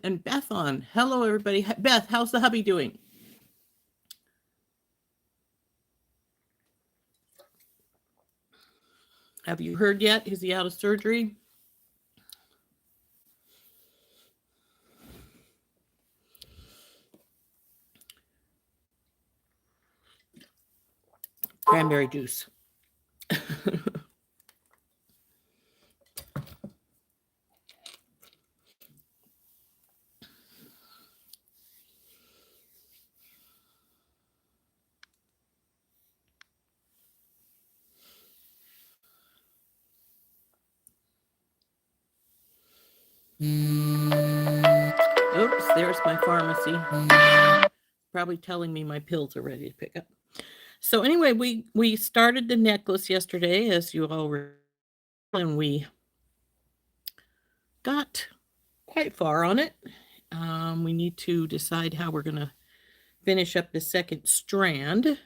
and Beth on. Hello, everybody. Beth, how's the hubby doing? Have you heard yet? Is he out of surgery? Cranberry juice. Oops, there's my pharmacy. Probably telling me my pills are ready to pick up. So anyway, we started the necklace yesterday, as you all recall, and we got quite far on it. We need to decide how we're going to finish up the second strand.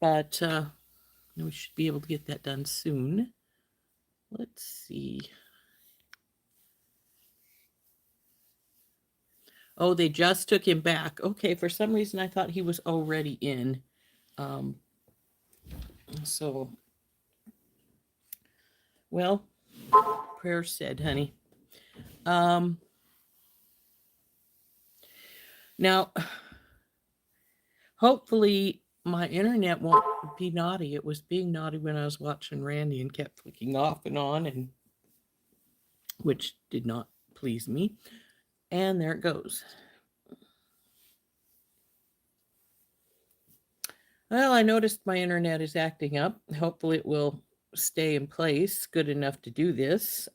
But we should be able to get that done soon. Let's see. Oh, they just took him back. Okay, for some reason I thought he was already in. So, well, prayer said, honey. Now, hopefully my internet won't be naughty. It was being naughty when I was watching Randy and kept flicking off and on, and which did not please me. And there it goes. Well, I noticed my internet is acting up. Hopefully it will stay in place good enough to do this.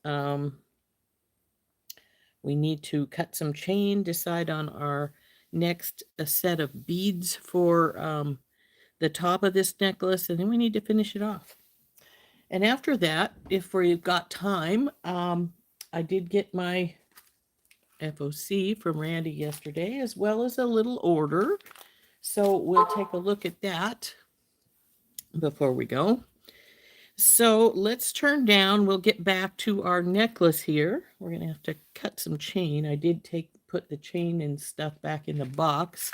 We need to cut some chain, decide on our next set of beads for the top of this necklace, and then we need to finish it off. And after that, if we've got time, I did get my FOC from Randy yesterday, as well as a little order. So we'll take a look at that before we go. So let's turn down. We'll get back to our necklace here. We're going to have to cut some chain. I did put the chain and stuff back in the box.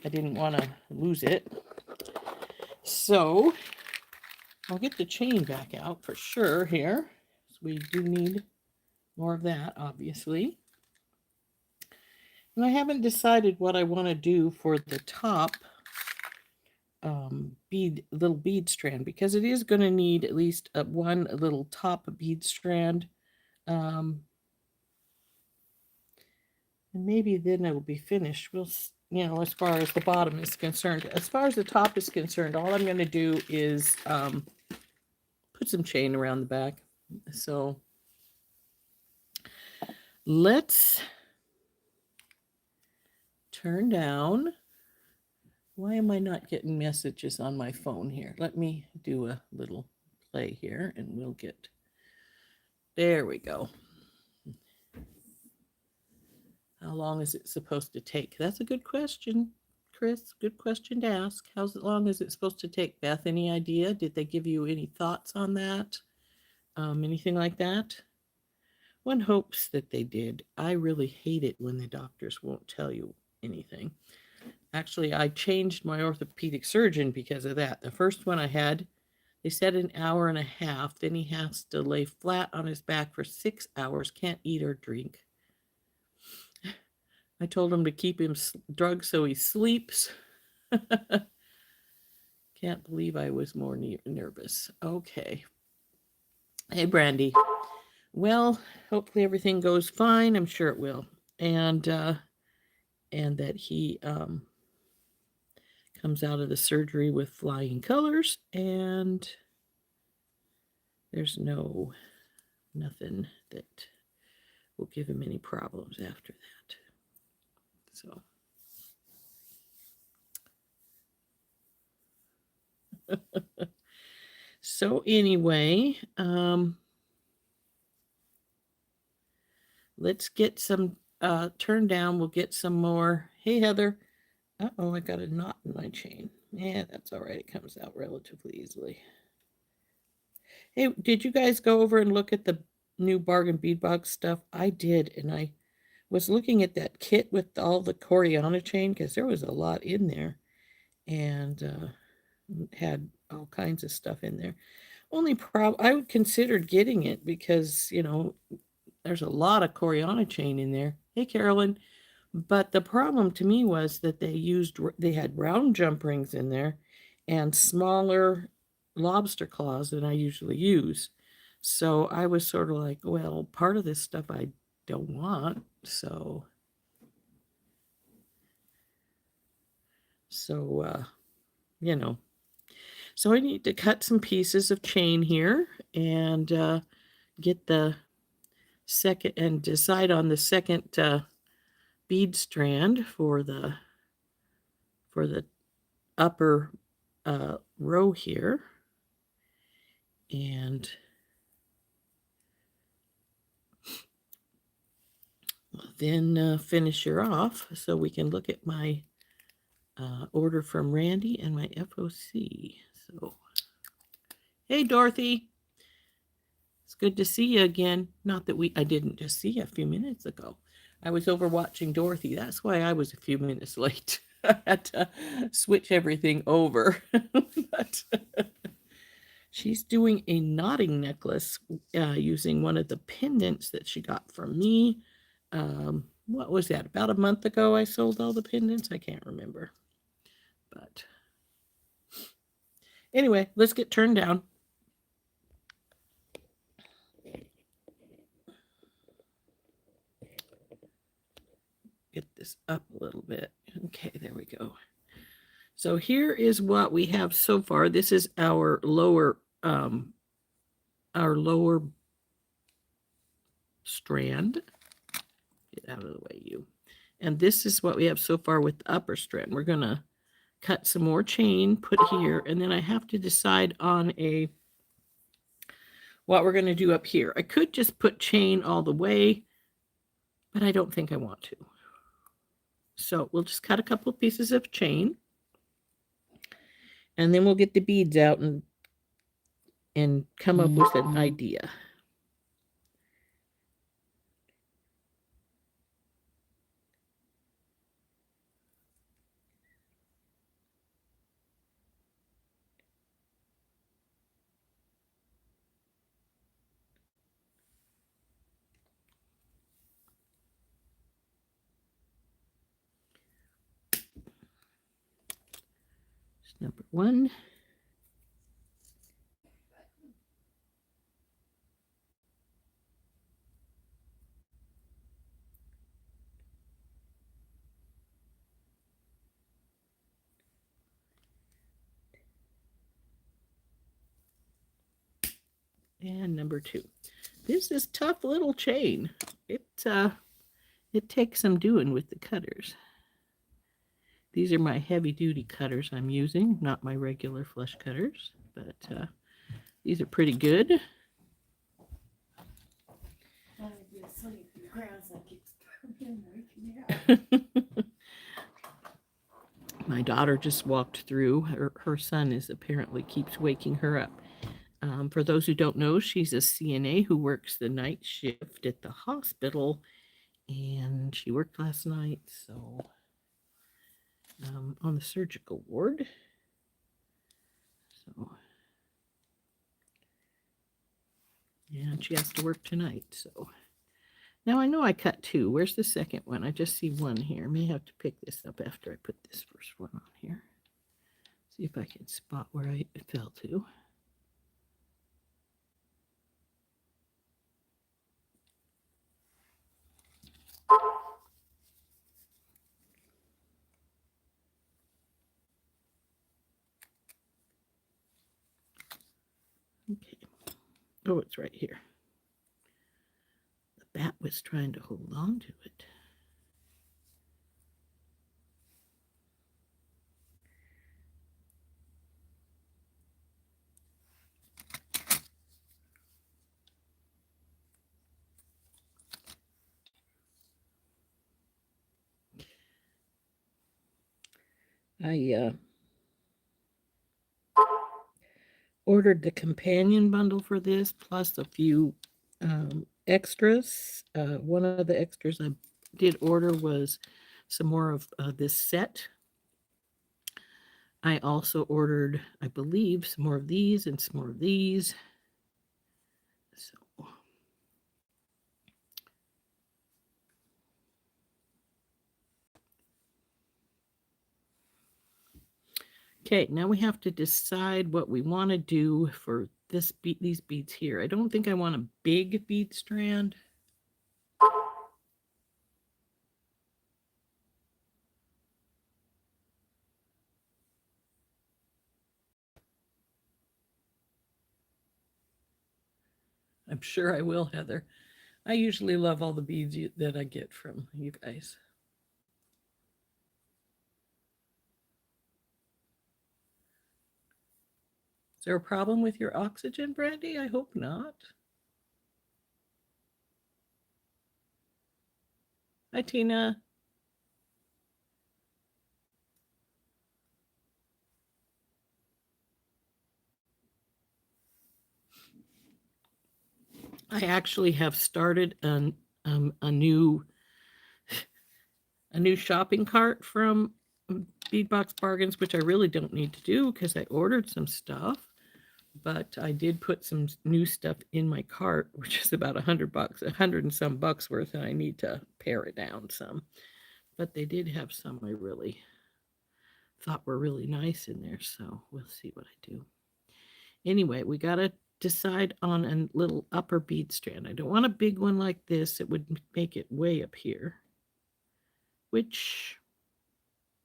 I didn't want to lose it. So I'll get the chain back out for sure here. So we do need more of that, obviously. And I haven't decided what I want to do for the top little bead strand, because it is going to need at least one little top bead strand, and maybe then it'll be finished. We'll, as far as the bottom is concerned. As far as the top is concerned, all I'm going to do is put some chain around the back. So let's turn down. Why am I not getting messages on my phone here? Let me do a little play here and we'll get, there we go. How long is it supposed to take? That's a good question, Chris. Good question to ask. How long is it supposed to take, Beth? Any idea? Did they give you any thoughts on that? Anything like that? One hopes that they did. I really hate it when the doctors won't tell you anything. Actually, I changed my orthopedic surgeon because of that. The first one I had, they said an hour and a half. Then he has to lay flat on his back for 6 hours, can't eat or drink. I told him to keep him drugged so he sleeps. Can't believe I was more nervous. Okay. Hey, Brandy. Well, hopefully everything goes fine. I'm sure it will. And that he comes out of the surgery with flying colors, and there's nothing that will give him any problems after that. So anyway, let's get some turn down. We'll get some more. Hey, Heather. Uh-oh, I got a knot in my chain. Yeah, that's all right. It comes out relatively easily. Hey, did you guys go over and look at the new bargain bead box stuff? I did, and I was looking at that kit with all the Coriana chain because there was a lot in there, and had all kinds of stuff in there. Only I would considered getting it because there's a lot of Coriana chain in there. Hey, Carolyn. But the problem to me was that they had round jump rings in there and smaller lobster claws than I usually use. So I was sort of like, well, part of this stuff I don't want. So you know. So I need to cut some pieces of chain here and get the second and decide on the second bead strand for the upper row here, and then finish her off so we can look at my order from Randy and my FOC. So, hey Dorothy, it's good to see you again. Not that I didn't just see you a few minutes ago. I was over watching Dorothy. That's why I was a few minutes late. I had to switch everything over. But she's doing a knotting necklace using one of the pendants that she got from me. What was that? About a month ago I sold all the pendants? I can't remember. But anyway, let's get turned down. Get this up a little bit. Okay, there we go. So here is what we have so far. This is our lower strand. Get out of the way, you. And this is what we have so far with the upper strand. We're going to cut some more chain, put here, and then I have to decide on what we're going to do up here. I could just put chain all the way, but I don't think I want to. So we'll just cut a couple of pieces of chain, and then we'll get the beads out and come up with an idea. Number one. And number two. This is tough little chain. It takes some doing with the cutters. These are my heavy duty cutters I'm using, not my regular flush cutters, but these are pretty good. My daughter just walked through. Her son apparently keeps waking her up. For those who don't know, she's a CNA who works the night shift at the hospital, and she worked last night, so on the surgical ward. So, and she has to work tonight, so. Now I know I cut two. Where's the second one? I just see one here. May have to pick this up after I put this first one on here. See if I can spot where I fell to. Okay. Oh, it's right here. The bat was trying to hold on to it. I ordered the companion bundle for this, plus a few extras. One of the extras I did order was some more of this set. I also ordered, I believe, some more of these and some more of these. So okay, now we have to decide what we want to do for these beads here. I don't think I want a big bead strand. I'm sure I will, Heather. I usually love all the beads that I get from you guys. Is there a problem with your oxygen, Brandy? I hope not. Hi, Tina. I actually have started a new shopping cart from Beadbox Bargains, which I really don't need to do because I ordered some stuff. But I did put some new stuff in my cart, which is about $100, $100 and some bucks worth, and I need to pare it down some. But they did have some I really thought were really nice in there, so we'll see what I do. Anyway, we got to decide on a little upper bead strand. I don't want a big one like this. It would make it way up here, which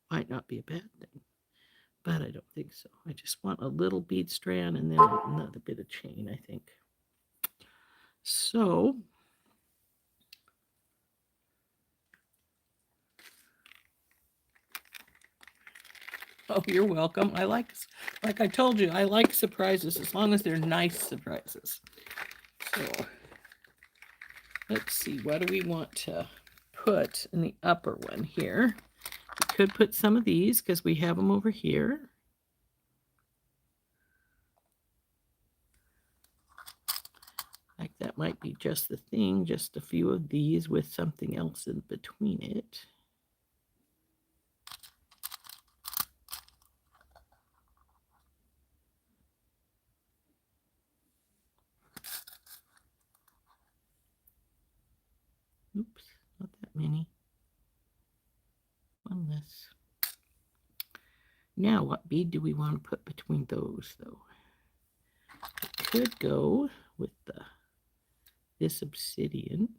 might not be a bad thing, but I don't think so. I just want a little bead strand and then another bit of chain, I think. So oh, you're welcome. Like I told you, I like surprises as long as they're nice surprises. So let's see, what do we want to put in the upper one here? We could put some of these because we have them over here. Like that might be just the thing, just a few of these with something else in between it. Oops, not that many. One less. Now, what bead do we want to put between those, though? I could go with this obsidian.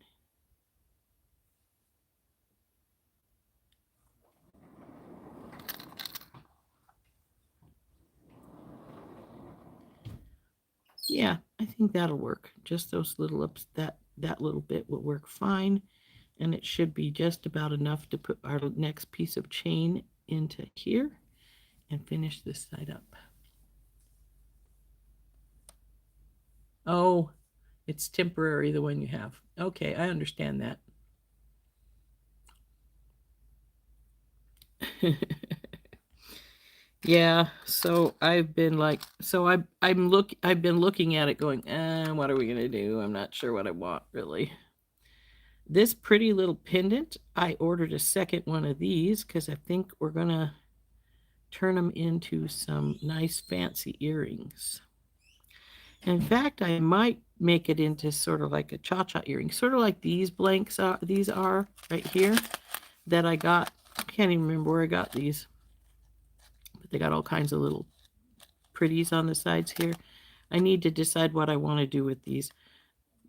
Yeah, I think that'll work. Just those little ups, that little bit will work fine. And it should be just about enough to put our next piece of chain into here and finish this side up. Oh, it's temporary, the one you have. Okay, I understand that. Yeah, so I've been like, so I've been looking at it going, what are we gonna do? I'm not sure what I want really. This pretty little pendant, I ordered a second one of these because I think we're gonna turn them into some nice fancy earrings. In fact, I might make it into sort of like a cha-cha earring, sort of like these blanks are, these are right here that I got. I can't even remember where I got these. They got all kinds of little pretties on the sides here. I need to decide what I want to do with these.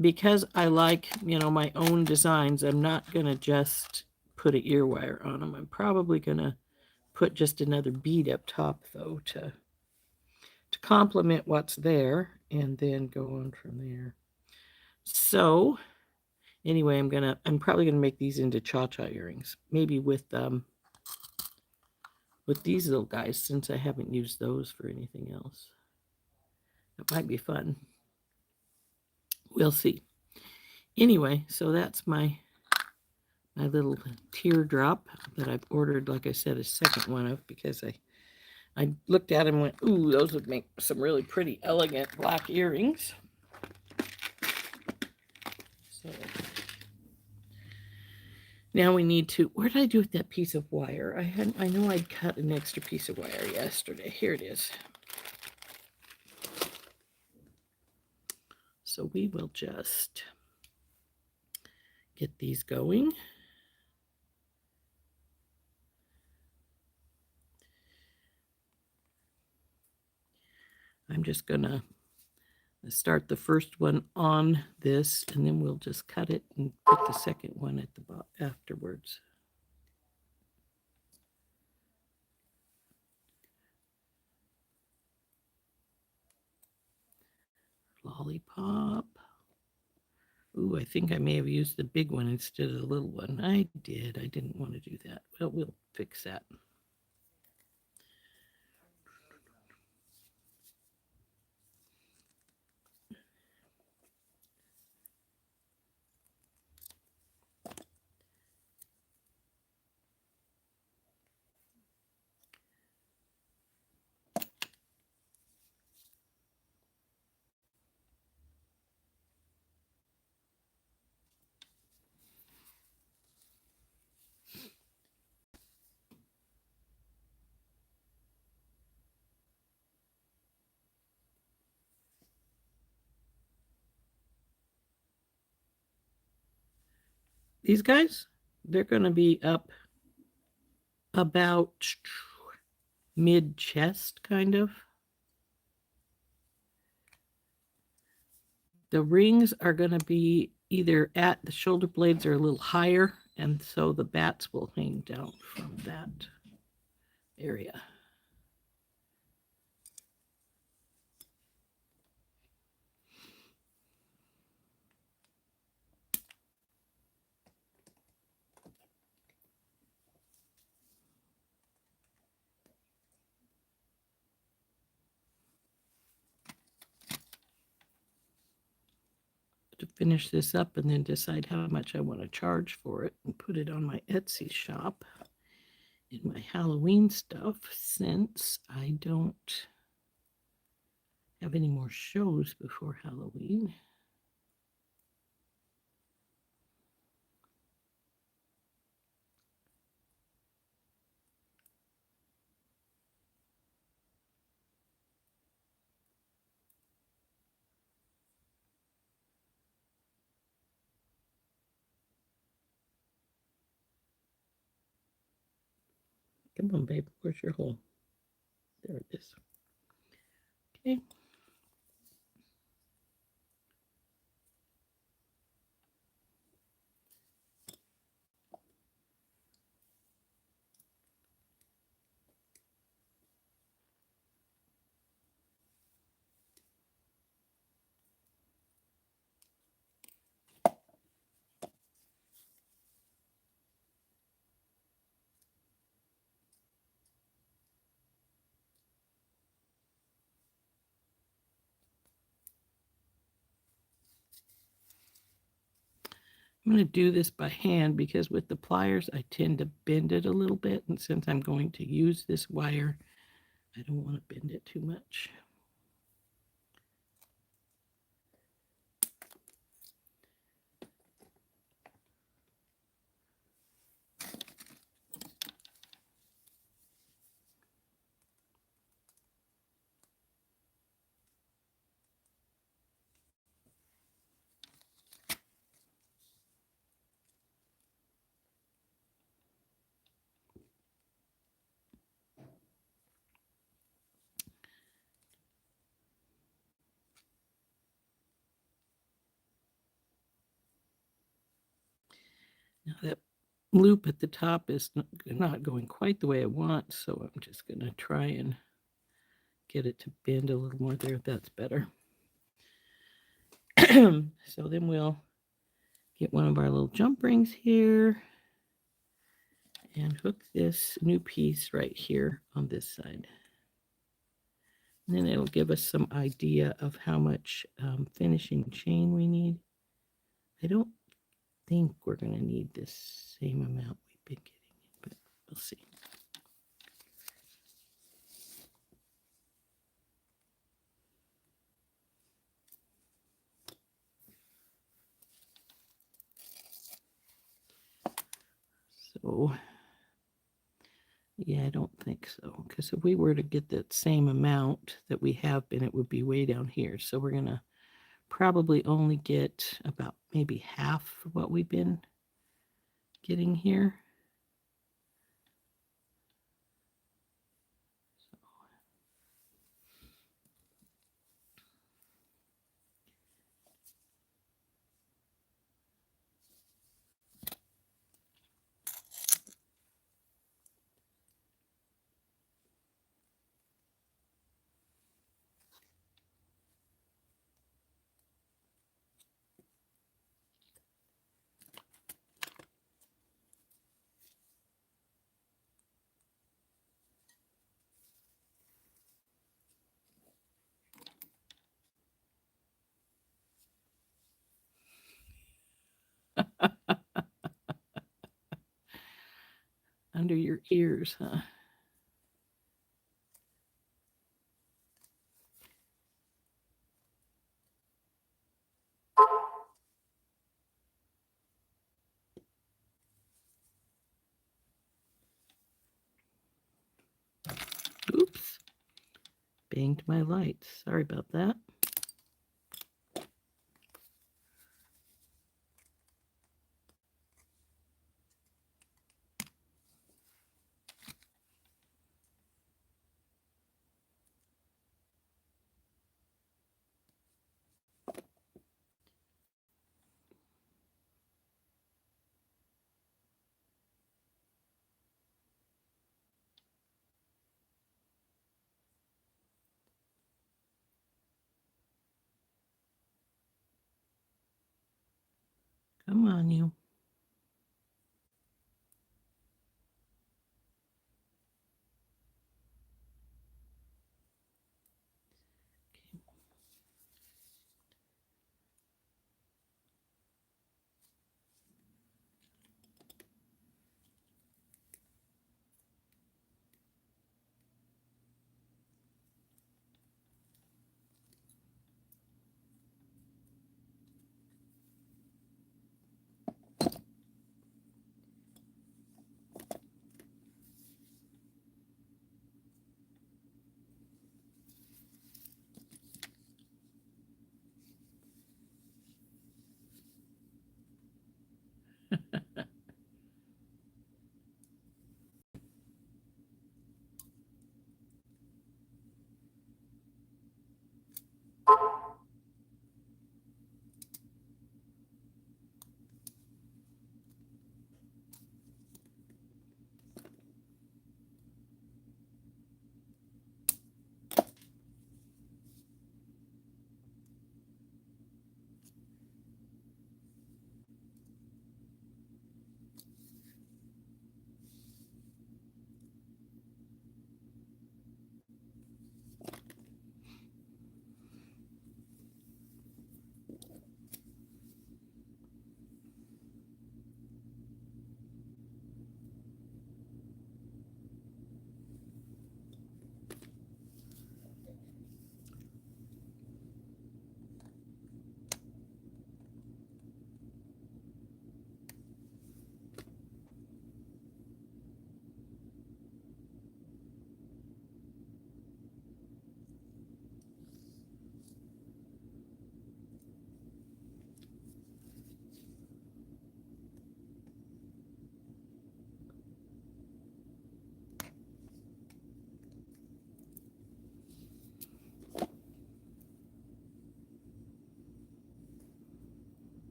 Because I like, my own designs, I'm not going to just put an ear wire on them. I'm probably going to put just another bead up top, though, to complement what's there, and then go on from there. So, anyway, I'm probably going to make these into cha-cha earrings. Maybe with these little guys, since I haven't used those for anything else. That might be fun. We'll see. Anyway, so that's my little teardrop that I've ordered, like I said, a second one of because I looked at them and went, ooh, those would make some really pretty, elegant black earrings. So now we need to, where did I do with that piece of wire? I know I'd cut an extra piece of wire yesterday. Here it is. So we will just get these going. I'm just gonna start the first one on this, and then we'll just cut it and put the second one at the bottom afterwards. Lollipop. Ooh, I think I may have used the big one instead of the little one. I did. I didn't want to do that. Well, we'll fix that. These guys, they're going to be up about mid chest, kind of. The rings are going to be either at the shoulder blades or a little higher, and so the bats will hang down from that area. To finish this up and then decide how much I want to charge for it and put it on my Etsy shop in my Halloween stuff, since I don't have any more shows before Halloween. Come on, babe. Where's your hole? There it is. Okay. I'm going to do this by hand because with the pliers, I tend to bend it a little bit. And since I'm going to use this wire, I don't want to bend it too much. Now that loop at the top is not going quite the way I want, so I'm just going to try and get it to bend a little more there. That's better. So then we'll get one of our little jump rings here and hook this new piece right here on this side. And then it'll give us some idea of how much finishing chain we need. I don't think we're going to need this same amount we've been getting, but we'll see. So, yeah, I don't think so. Because if we were to get that same amount that we have been, it would be way down here. So we're going to probably only get about maybe half of what we've been getting here. Under your ears, huh? Oops. Banged my lights. Sorry about that. Come on, you.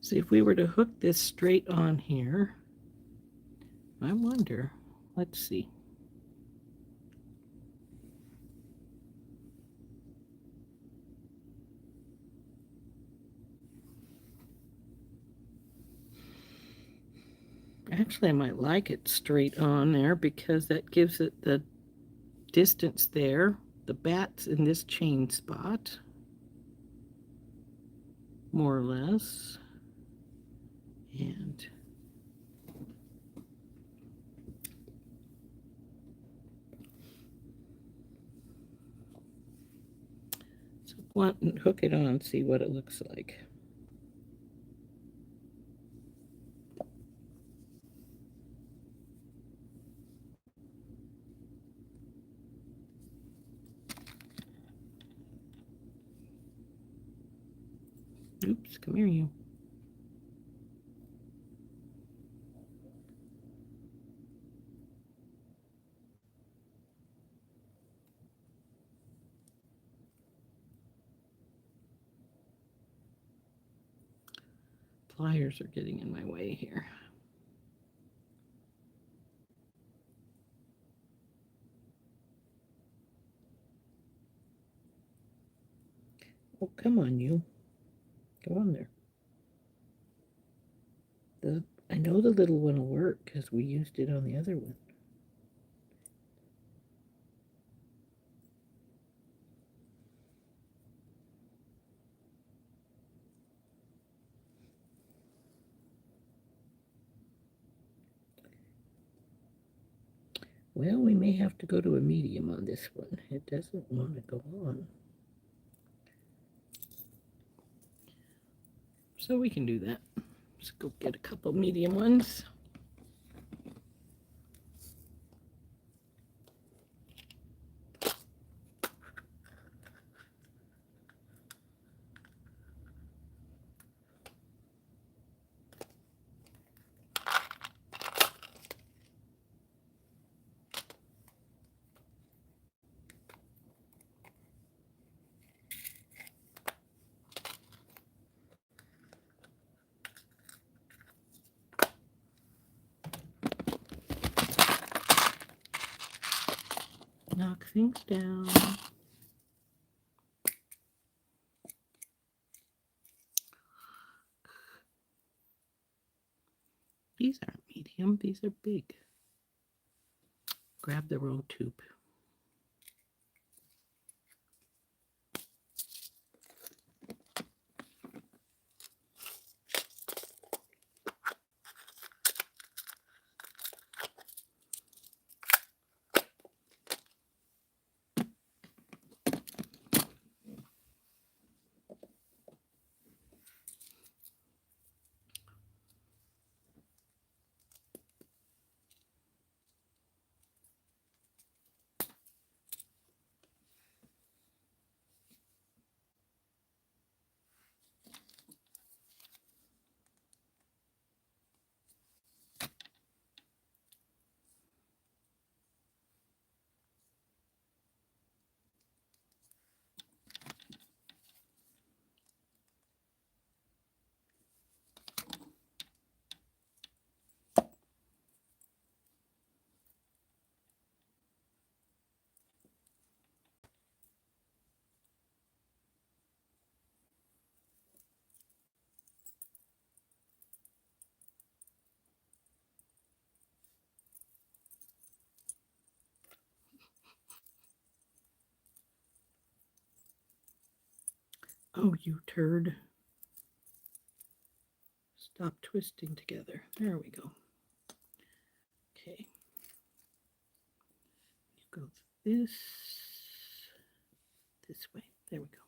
See, if we were to hook this straight on here, I wonder, let's see. Actually, I might like it straight on there because that gives it the distance there. The bat's in this chain spot, more or less. And so hook it on, see what it looks like. Oops, come here, you. Pliers are getting in my way here. Oh, come on, you. Go on there. I know the little one will work because we used it on the other one. Well, we may have to go to a medium on this one. It doesn't want to go on. So we can do that. Let's go get a couple medium ones. Knock things down. These aren't medium, these are big. Grab the wrong tube. Oh, you turd. Stop twisting together. There we go. Okay. You go this way. There we go.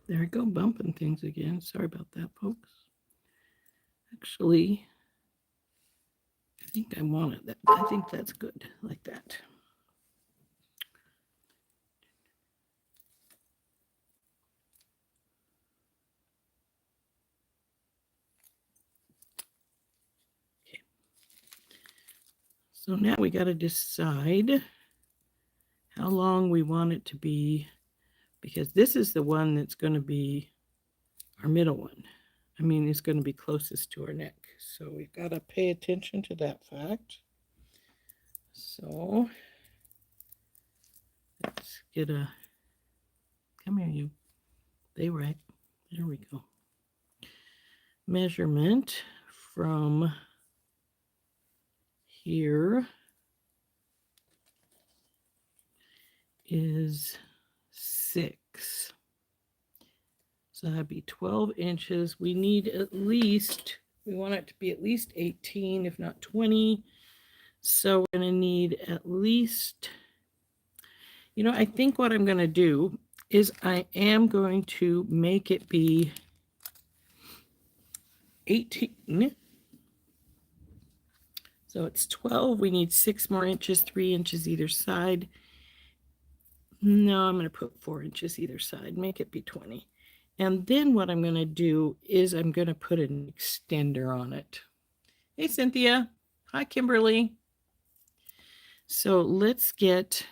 There I go, bumping things again. Sorry about that, folks. Actually, I think I wanted that. I think that's good, like that. Okay. So now we got to decide how long we want it to be, because this is the one that's going to be our middle one. I mean, it's going to be closest to our neck. So we've got to pay attention to that fact. So let's get a, come here you, they right, there we go. Measurement from here is 6. So that'd be 12 inches. We need at least, we want it to be at least 18, if not 20. So we're going to need at least, you know, I think what I'm going to do is I am going to make it be 18. So it's 12. We need 6 more inches, 3 inches either side. No, I'm going to put 4 inches either side, make it be 20. And then what I'm going to do is I'm going to put an extender on it. Hey, Cynthia. Hi, Kimberly. So let's get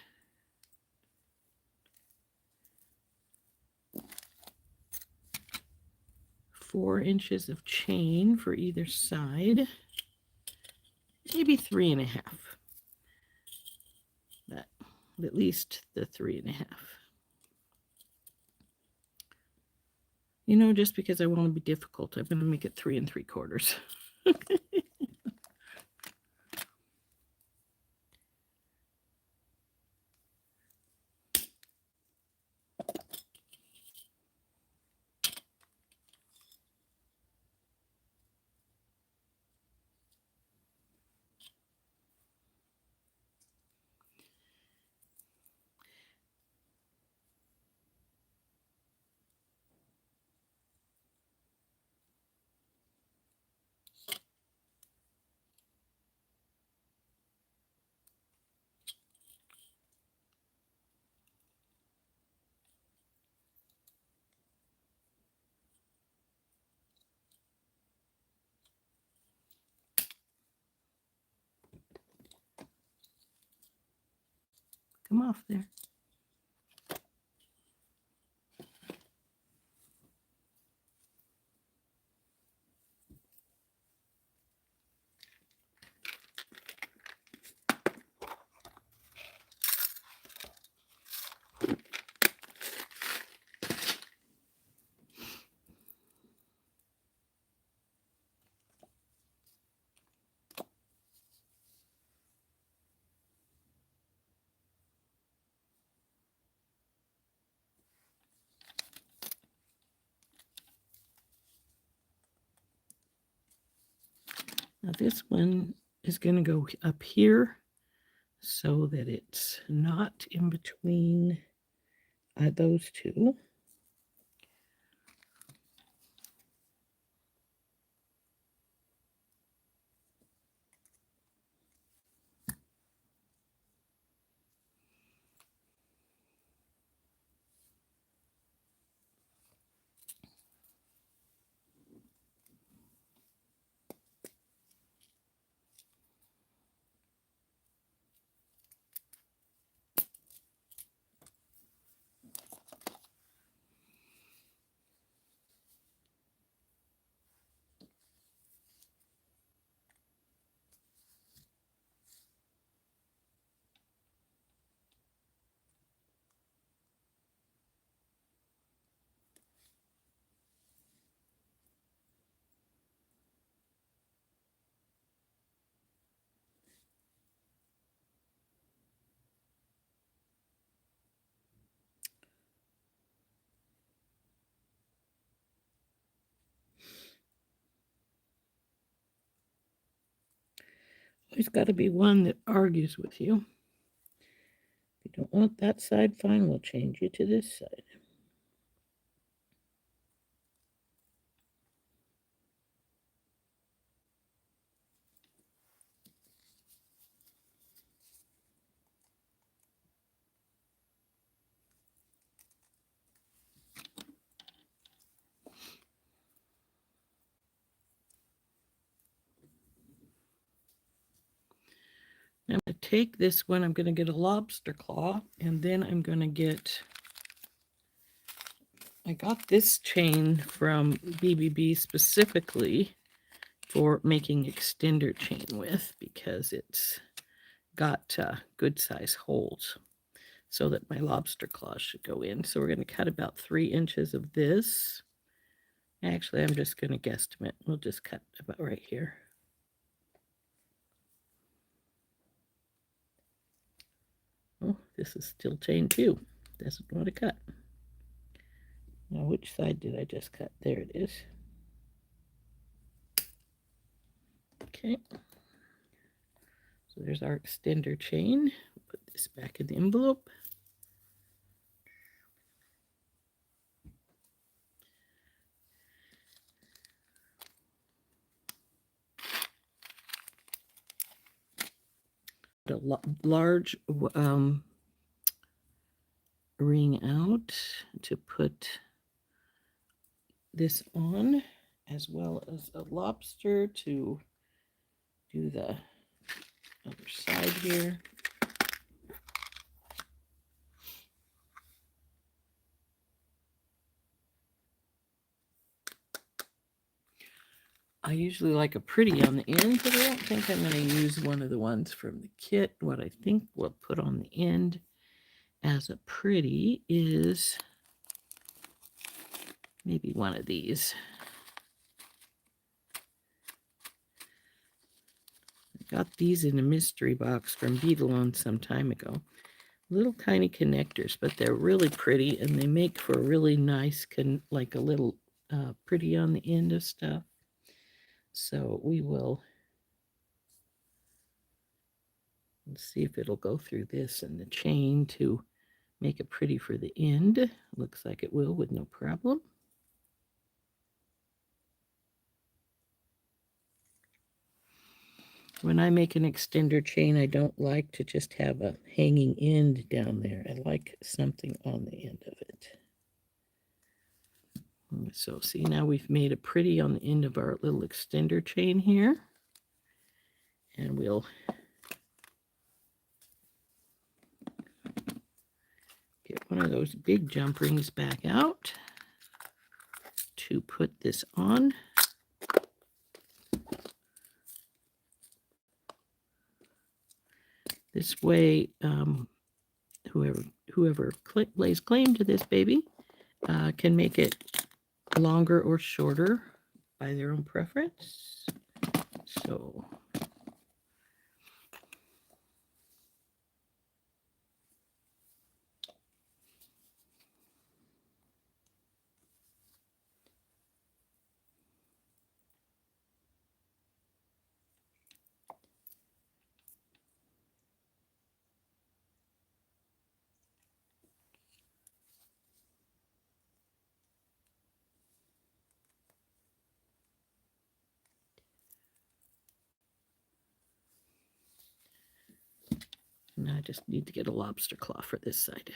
4 inches of chain for either side. Maybe 3.5. But at least the 3.5. You know, just because I want to be difficult, I'm going to make it 3 3/4. Come off there. Now this one is going to go up here so that it's not in between those two. There's got to be one that argues with you. If you don't want that side, fine, we'll change you to this side. I'm going to take this one, I'm going to get a lobster claw, and then I'm going to get, I got this chain from BBB specifically for making extender chain with, because it's got good size holes so that my lobster claws should go in. So we're going to cut about 3 inches of this. Actually, I'm just going to guesstimate. We'll just cut about right here. Oh, this is still chain 2. Doesn't want to cut. Now, which side did I just cut? There it is. Okay. So there's our extender chain. Put this back in the envelope. A large ring out to put this on, as well as a lobster to do the other side here. I usually like a pretty on the end, but I don't think I'm going to use one of the ones from the kit. What I think we'll put on the end as a pretty is maybe one of these. I got these in a mystery box from Beetalone some time ago. Little tiny connectors, but they're really pretty, and they make for a really nice, like a little pretty on the end of stuff. So we will see if it'll go through this and the chain to make it pretty for the end. Looks like it will with no problem. When I make an extender chain, I don't like to just have a hanging end down there. I like something on the end of it. So see, now we've made a pretty on the end of our little extender chain here. And we'll get one of those big jump rings back out to put this on. This way, whoever lays claim to this baby can make it longer or shorter by their own preference. So now I just need to get a lobster claw for this side.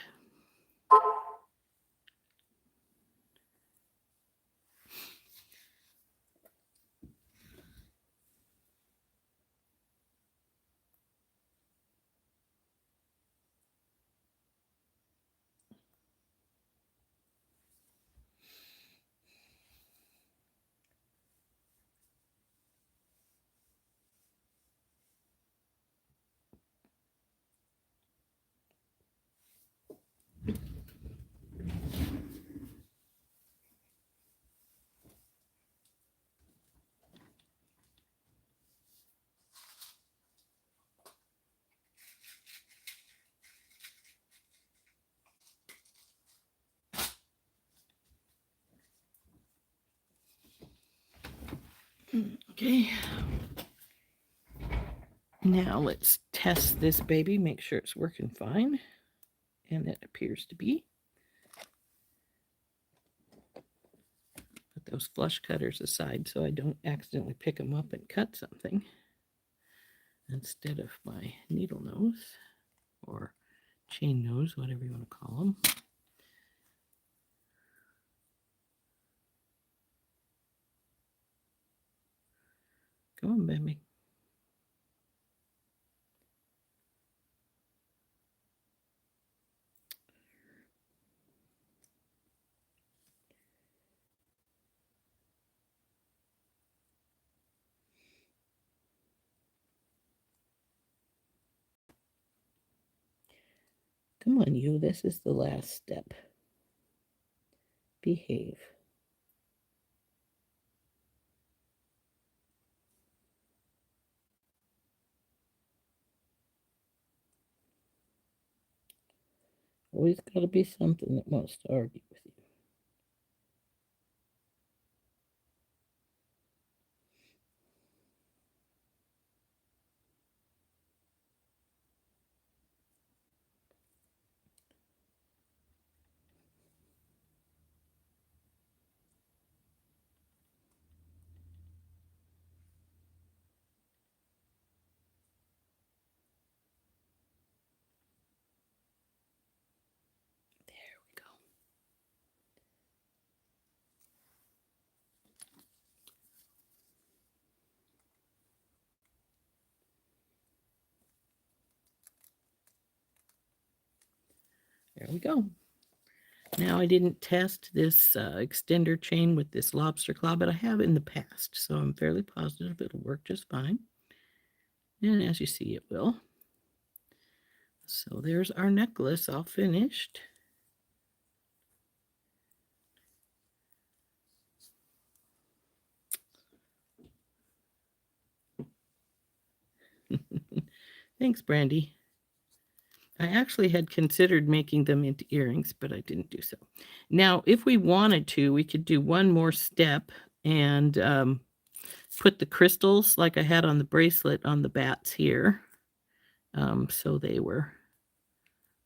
Okay. Now let's test this baby, make sure it's working fine. And it appears to be. Put those flush cutters aside so I don't accidentally pick them up and cut something instead of my needle nose or chain nose, whatever you want to call them. Go on, baby. Come on, you. This is the last step. Behave. Always got to be something that wants to argue with you. There we go. There we go. Now I didn't test this extender chain with this lobster claw, but I have in the past, so I'm fairly positive it'll work just fine. And as you see, it will. So there's our necklace all finished. Thanks, Brandy. I actually had considered making them into earrings, but I didn't do so. Now, if we wanted to, we could do one more step and put the crystals like I had on the bracelet on the bats here. So they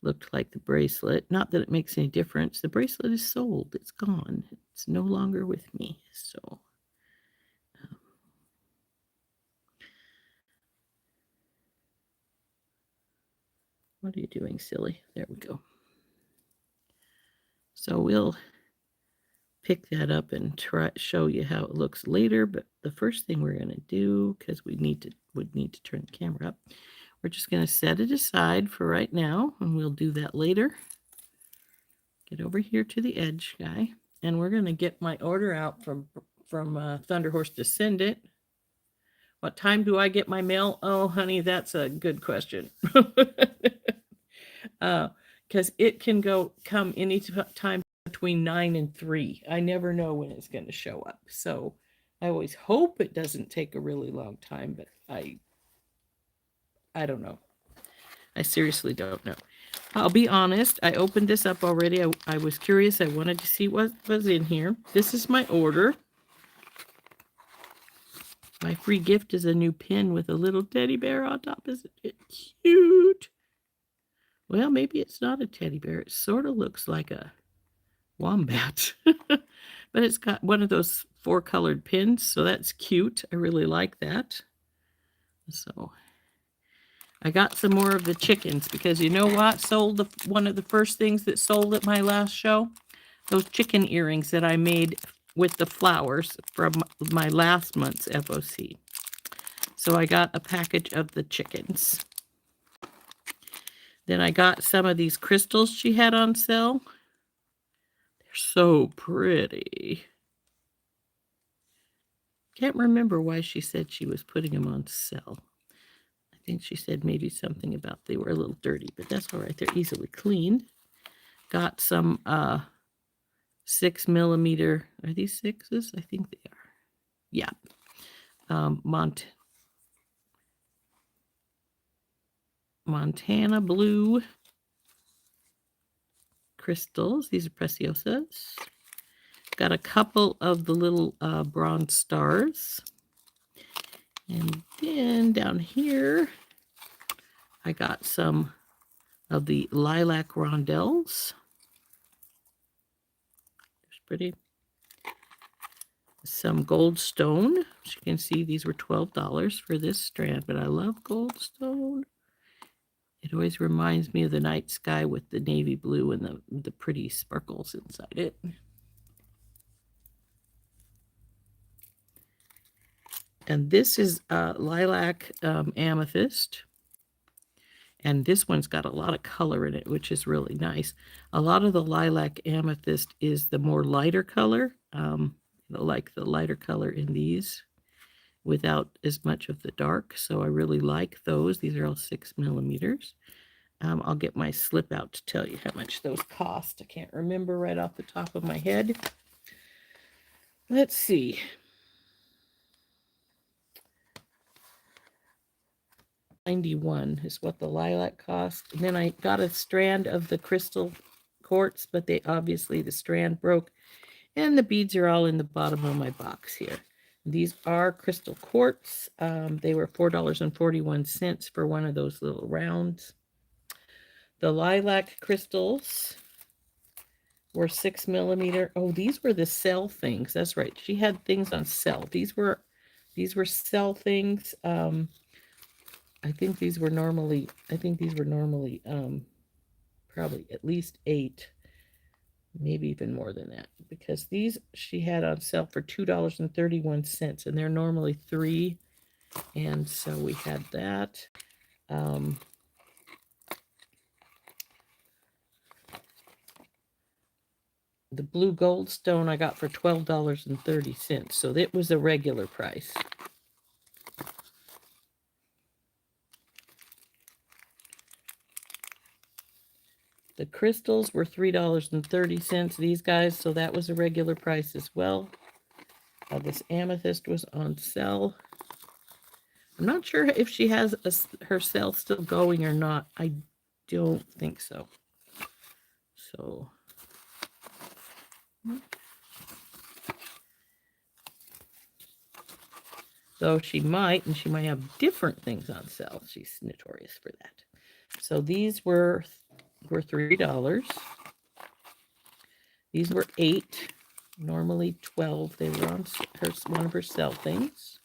looked like the bracelet. Not that it makes any difference. The bracelet is sold. It's gone. It's no longer with me. So what are you doing, silly? There we go. So we'll pick that up and show you how it looks later. But the first thing we're going to do, because would need to turn the camera up, we're just going to set it aside for right now, and we'll do that later. Get over here to the edge, guy, and we're going to get my order out from Thunder Horse to send it. What time do I get my mail? Oh, honey, that's a good question. Because it can come any time between 9 and 3. I never know when it's going to show up. So I always hope it doesn't take a really long time, but I don't know. I seriously don't know. I'll be honest. I opened this up already. I was curious. I wanted to see what was in here. This is my order. My free gift is a new pin with a little teddy bear on top. Isn't it cute? Well, maybe it's not a teddy bear. It sort of looks like a wombat. But it's got one of those 4-colored pins, so that's cute. I really like that. So I got some more of the chickens because you know what sold one of the first things that sold at my last show? Those chicken earrings that I made with the flowers from my last month's FOC. So I got a package of the chickens. Then I got some of these crystals she had on sale. They're so pretty. Can't remember why she said she was putting them on sale. I think she said maybe something about they were a little dirty, but that's all right. They're easily cleaned. Got some 6mm. Are these 6s? I think they are. Yeah. Montana blue crystals. These are preciosas. Got a couple of the little bronze stars. And then down here, I got some of the lilac rondelles. It's pretty. Some gold stone. As you can see, these were $12 for this strand, but I love gold stone. It always reminds me of the night sky with the navy blue and the pretty sparkles inside it. And this is lilac amethyst. And this one's got a lot of color in it, which is really nice. A lot of the lilac amethyst is the more lighter color, like the lighter color in these, without as much of the dark. So I really like those. These are all 6mm. I'll get my slip out to tell you how much those cost. I can't remember right off the top of my head. Let's see. $91 is what the lilac cost. And then I got a strand of the crystal quartz, but the strand broke, and the beads are all in the bottom of my box here. These are crystal quartz. They were $4.41 for one of those little rounds. The lilac crystals were 6 millimeter. Oh, these were the cell things. That's right. She had things on cell. These were cell things. I think these were normally probably at least 8, maybe even more than that, because these she had on sale for $2.31, and they're normally $3, and so we had that. The blue gold stone I got for $12.30, so it was a regular price. The crystals were $3.30, these guys, so that was a regular price as well. This amethyst was on sale. I'm not sure if she has her sale still going or not. I don't think so. So, though she might have different things on sale. She's notorious for that. So these were $3. These were $8, normally $12. They were on one of her sale things.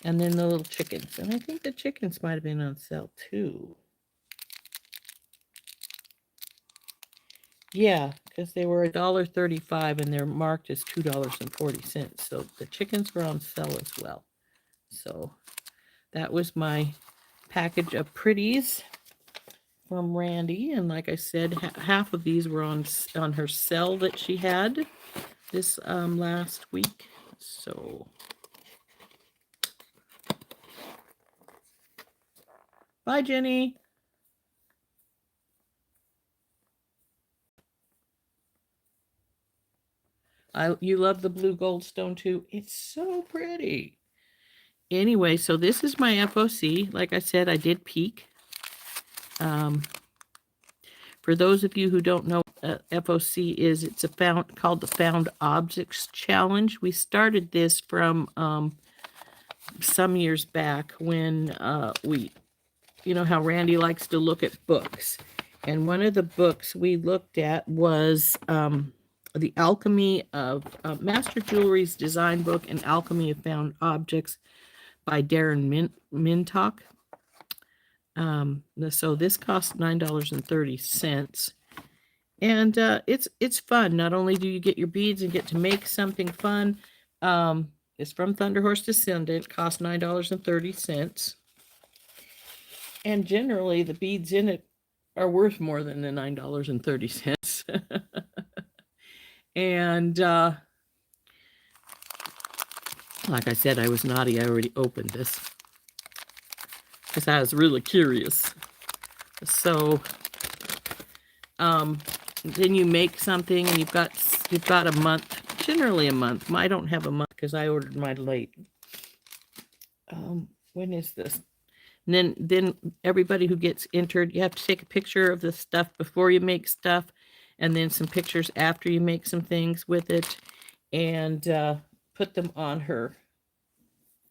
And then the little chickens. And I think the chickens might have been on sale too. Yeah, because they were $1.35 and they're marked as $2.40. So the chickens were on sale as well. So that was my package of pretties from Randy. And like I said, half of these were on her sale that she had this last week. So bye, Jenny. You love the blue gold stone too? It's so pretty. Anyway, so this is my FOC. Like I said, I did peek. For those of you who don't know what FOC is, it's called the Found Objects Challenge. We started this from some years back when you know how Randy likes to look at books. And one of the books we looked at was The Alchemy of Master Jewelry's Design Book and Alchemy of Found Objects by Darren Mintock. So this cost $9.30. And it's fun. Not only do you get your beads and get to make something fun, it's from Thunder Horse Descendant. It costs $9.30. And generally, the beads in it are worth more than the $9.30. And like I said, I was naughty. I already opened this because I was really curious. So then you make something, and you've got a month, generally a month. I don't have a month because I ordered mine late. When is this? And then everybody who gets entered, you have to take a picture of the stuff before you make stuff, and then some pictures after you make some things with it, and put them on her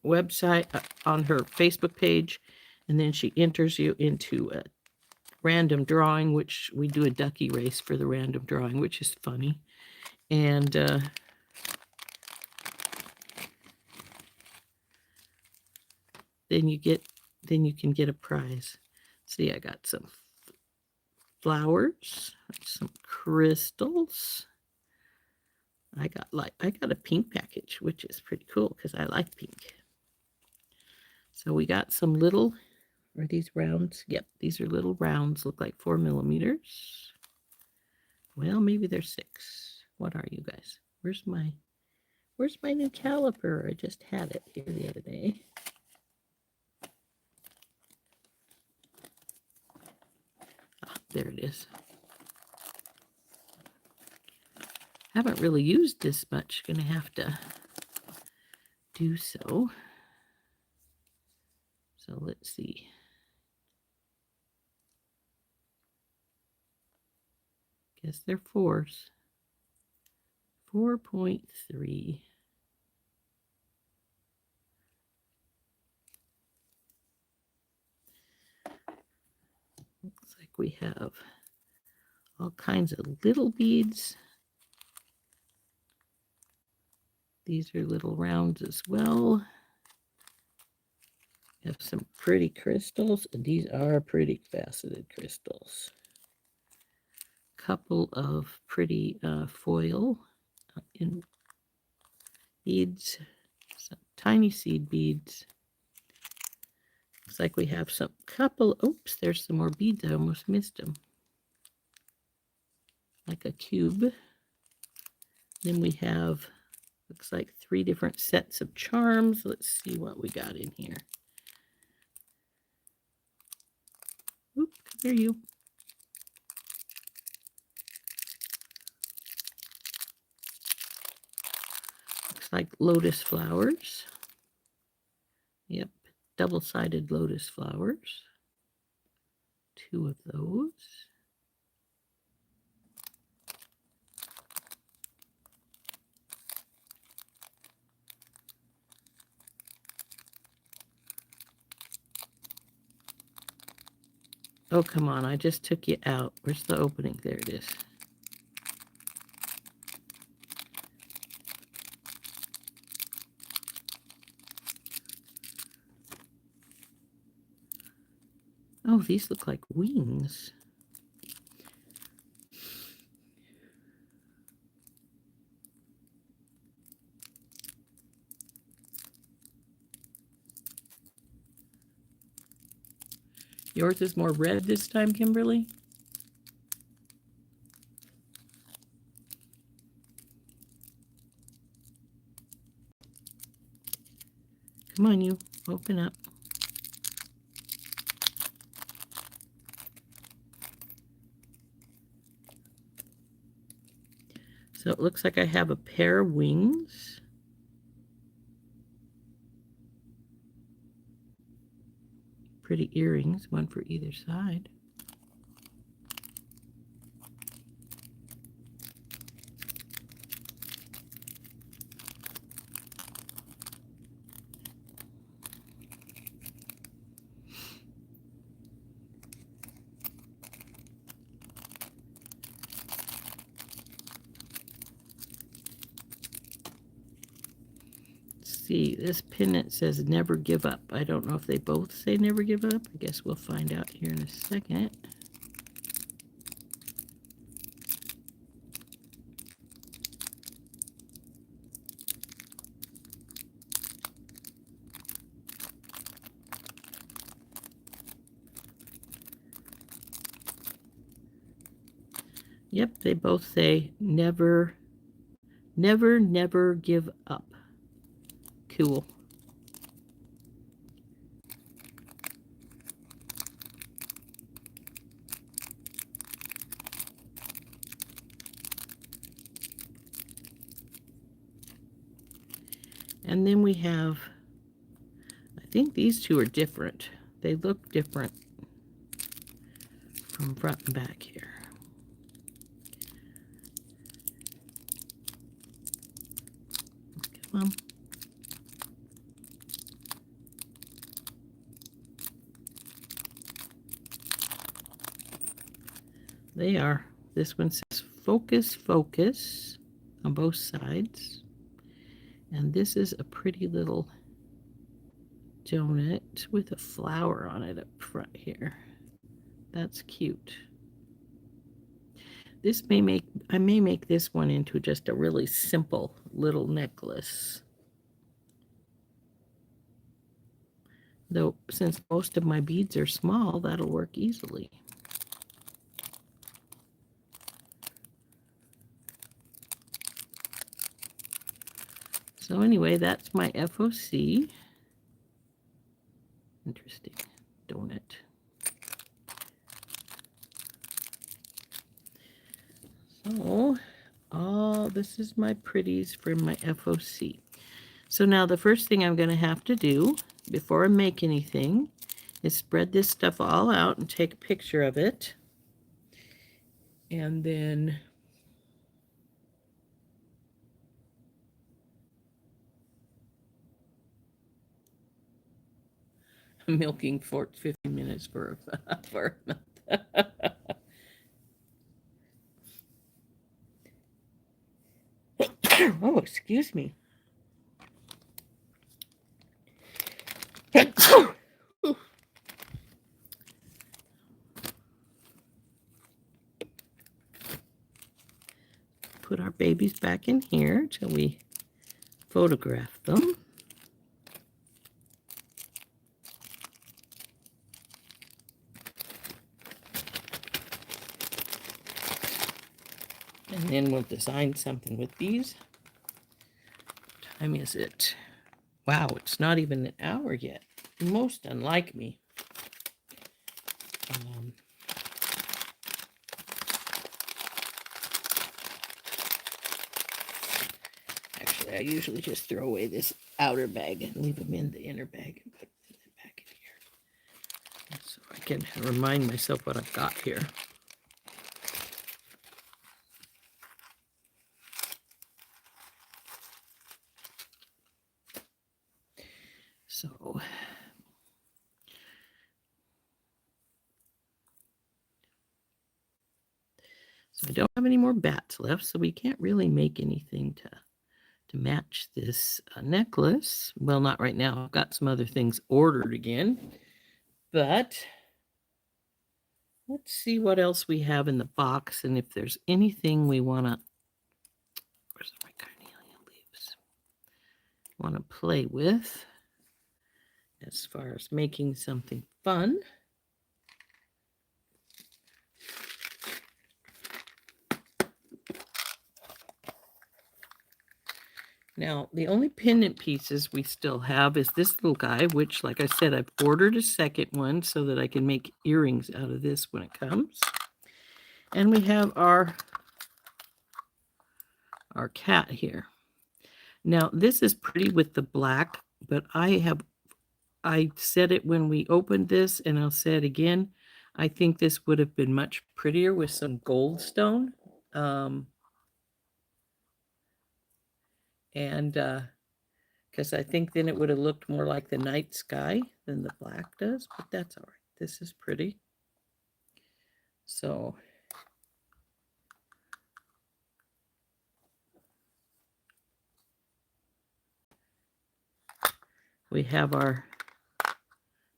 website, on her Facebook page, and then she enters you into a random drawing, which we do a ducky race for the random drawing, which is funny. And then you can get a prize. See, I got some flowers, some crystals. I got a pink package, which is pretty cool because I like pink. So we got some little, are these rounds? Yep, these are little rounds, look like 4 millimeters. Well, maybe they're 6. What are you guys? Where's my new caliper? I just had it here the other day. there it is. Haven't really used this much. Gonna have to do so. So let's see. Guess they're 4s. 4.3. Looks like we have all kinds of little beads. These are little rounds as well. We have some pretty crystals, and these are pretty faceted crystals. Couple of pretty foil in beads, some tiny seed beads. Looks like we have some couple, oops, there's some more beads. I almost missed them. Like a cube. Then we have, looks like 3 different sets of charms. Let's see what we got in here. Oop, come here you. Looks like lotus flowers. Yep, double-sided lotus flowers. 2 of those. Oh, come on, I just took you out. Where's the opening? There it is. Oh, these look like wings. Yours is more red this time, Kimberly? Come on, you. Open up. So it looks like I have a pair of wings. Pretty earrings, one for either side. See, this pendant says never give up. I don't know if they both say never give up. I guess we'll find out here in a second. Yep, they both say never, never, never give up. Cool. And then we have, I think these 2 are different. They look different from front and back here. Come on. They are. This one says focus, focus on both sides. And this is a pretty little donut with a flower on it up front here. That's cute. This may make, I may make this one into just a really simple little necklace. Though, since most of my beads are small, that'll work easily. So anyway, that's my FOC. Interesting donut. So, this is my pretties from my FOC. So now the first thing I'm going to have to do before I make anything is spread this stuff all out and take a picture of it. And then milking for 15 minutes for a month. Oh, excuse me. Put our babies back in here till we photograph them. And then we'll design something with these. What time is it? Wow, it's not even an hour yet. Most unlike me. Actually, I usually just throw away this outer bag and leave them in the inner bag and put them back in here. So I can remind myself what I've got here. So I don't have any more bats left, so we can't really make anything to match this necklace. Well, not right now. I've got some other things ordered again, but let's see what else we have in the box and if there's anything we want to, where's my carnelian leaves, want to play with as far as making something fun. Now, the only pendant pieces we still have is this little guy, which, like I said, I've ordered a second one so that I can make earrings out of this when it comes. And we have our cat here. Now, this is pretty with the black, but I said it when we opened this, and I'll say it again. I think this would have been much prettier with some gold stone. Because I think then it would have looked more like the night sky than the black does, but that's all right. This is pretty. So we have our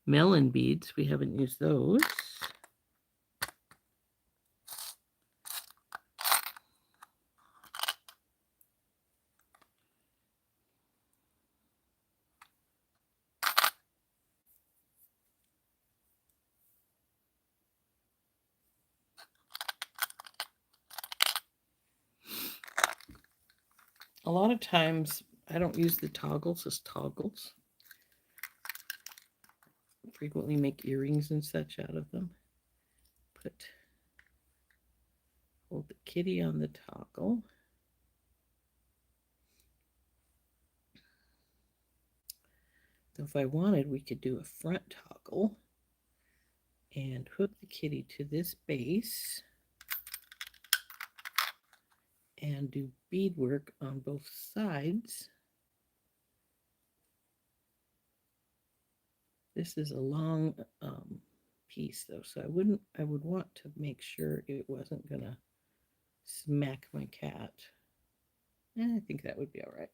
melon beads. We haven't used those. A lot of times I don't use the toggles as toggles. I frequently make earrings and such out of them. Hold the kitty on the toggle. So if I wanted, we could do a front toggle and hook the kitty to this base and do beadwork on both sides. This is a long piece though, so I would want to make sure it wasn't gonna smack my cat. I think that would be all right.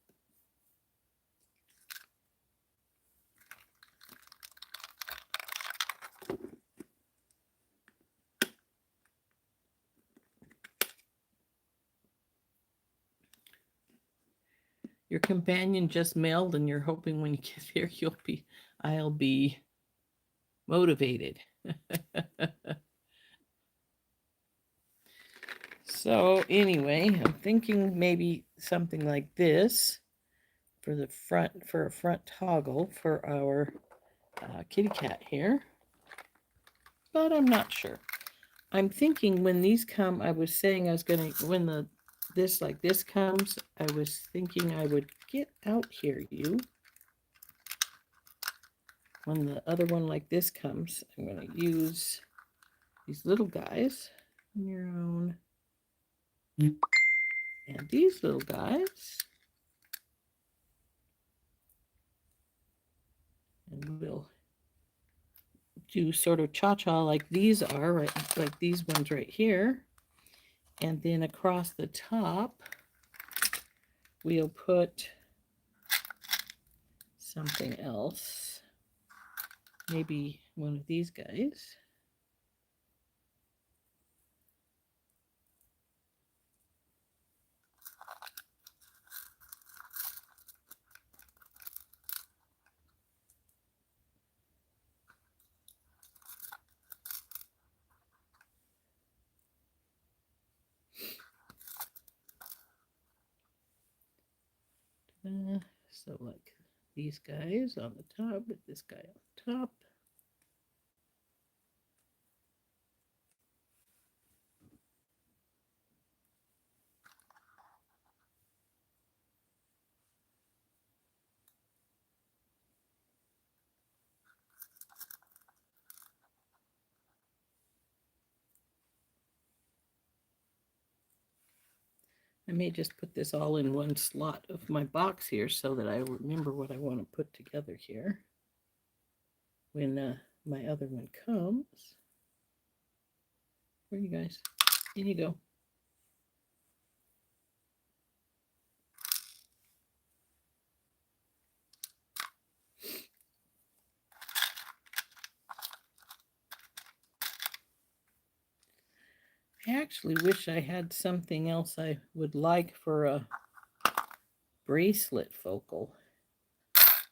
Your companion just mailed and you're hoping when you get there I'll be motivated. So anyway, I'm thinking maybe something like this for the front, for a front toggle for our kitty cat here, but I'm not sure. I'm thinking when these come, I was saying I was going to, when this like this comes, I was thinking I would get out here, you. When the other one like this comes, I'm going to use these little guys on your own. And these little guys. And we'll do sort of cha-cha like these are, right? Like these ones right here. And then across the top, we'll put something else. Maybe one of these guys. So like these guys on the top, with this guy on top. I may just put this all in one slot of my box here so that I remember what I want to put together here when my other one comes. Where are you guys? In you go. I actually wish I had something else I would like for a bracelet focal.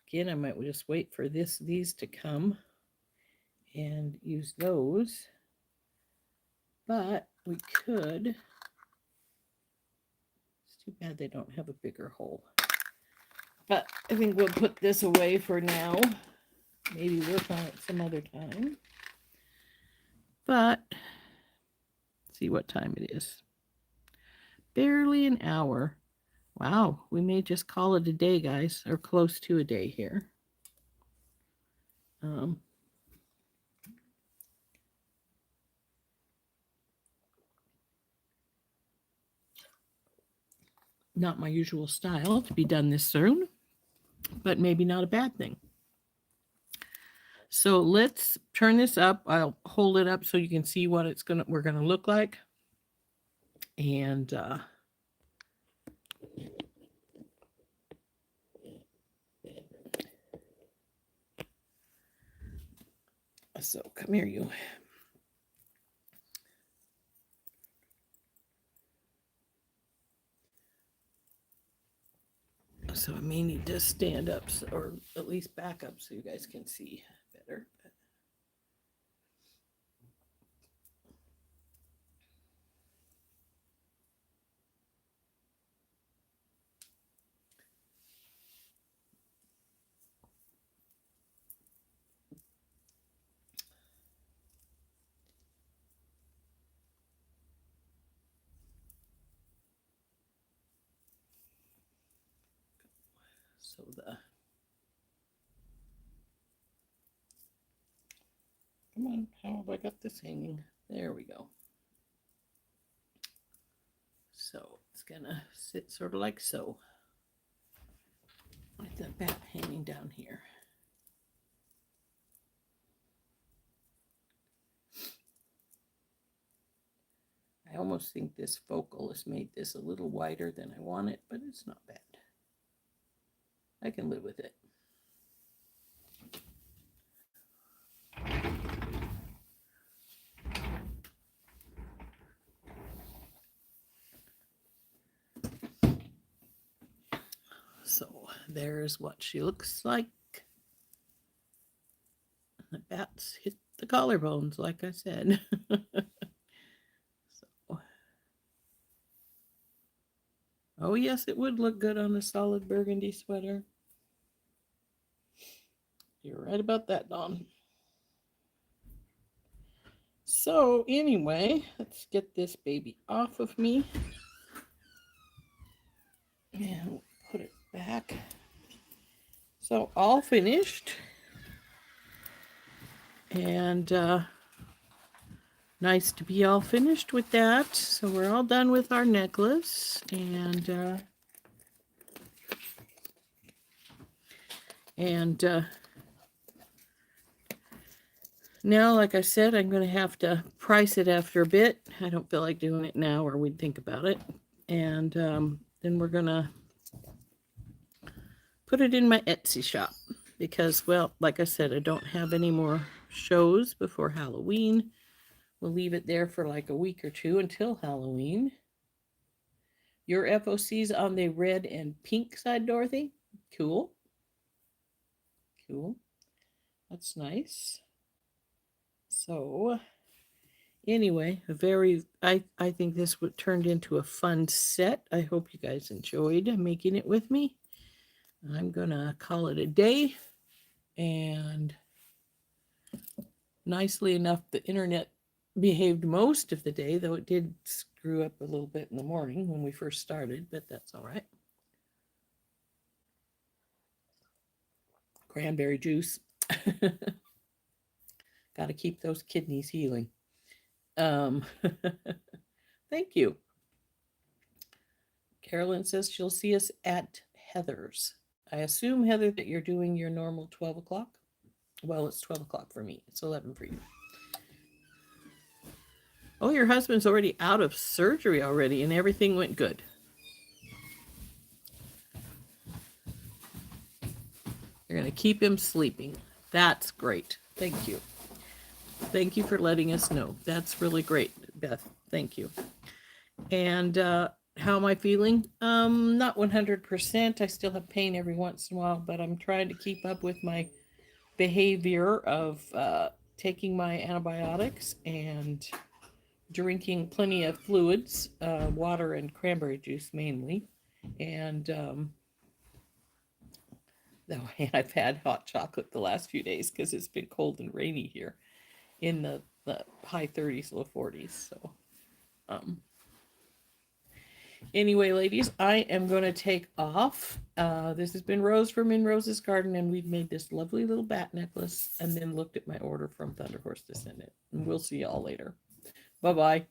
Again, I might just wait for these to come and use those. But we could. It's too bad they don't have a bigger hole. But I think we'll put this away for now. Maybe work on it some other time. But see what time it is. Barely an hour. Wow, we may just call it a day, guys, or close to a day here. Not my usual style to be done this soon, but maybe not a bad thing. So let's turn this up. I'll hold it up so you can see what we're gonna look like. And so come here, you. So I may need to stand up or at least back up so you guys can see better. So come on, how have I got this hanging? There we go. So it's gonna sit sort of like so, with the bat hanging down here. I almost think this focal has made this a little wider than I want it, but it's not bad. I can live with it. So there's what she looks like. The bats hit the collarbones, like I said. So, oh yes, it would look good on a solid burgundy sweater. You're right about that, Dawn. So So anyway, let's get this baby off of me and put it back. So all finished, and nice to be all finished with that. So we're all done with our necklace, and now, like I said, I'm going to have to price it after a bit. I don't feel like doing it now, or we'd think about it. And then we're going to put it in my Etsy shop because, well, like I said, I don't have any more shows before Halloween. We'll leave it there for like a week or two until Halloween. Your FOC's on the red and pink side, Dorothy. Cool. Cool. That's nice. So anyway, I think this turned into a fun set. I hope you guys enjoyed making it with me. I'm gonna call it a day, and nicely enough, the internet behaved most of the day, though it did screw up a little bit in the morning when we first started, but that's all right. Cranberry juice. Got to keep those kidneys healing. Thank you. Carolyn says she'll see us at Heather's. I assume, Heather, that you're doing your normal 12 o'clock. Well, it's 12 o'clock for me. It's 11 for you. Oh, your husband's already out of surgery already, and everything went good. You're going to keep him sleeping. That's great. Thank you. Thank you for letting us know. That's really great, Beth. Thank you. And how am I feeling? Not 100%. I still have pain every once in a while, but I'm trying to keep up with my behavior of taking my antibiotics and drinking plenty of fluids, water and cranberry juice mainly. And I've had hot chocolate the last few days because it's been cold and rainy here in the high 30s, low 40s. So anyway, ladies, I am going to take off. This has been Rose from In Rose's Garden, and we've made this lovely little bat necklace and then looked at my order from Thunder Horse to send it. And we'll see y'all later. Bye-bye.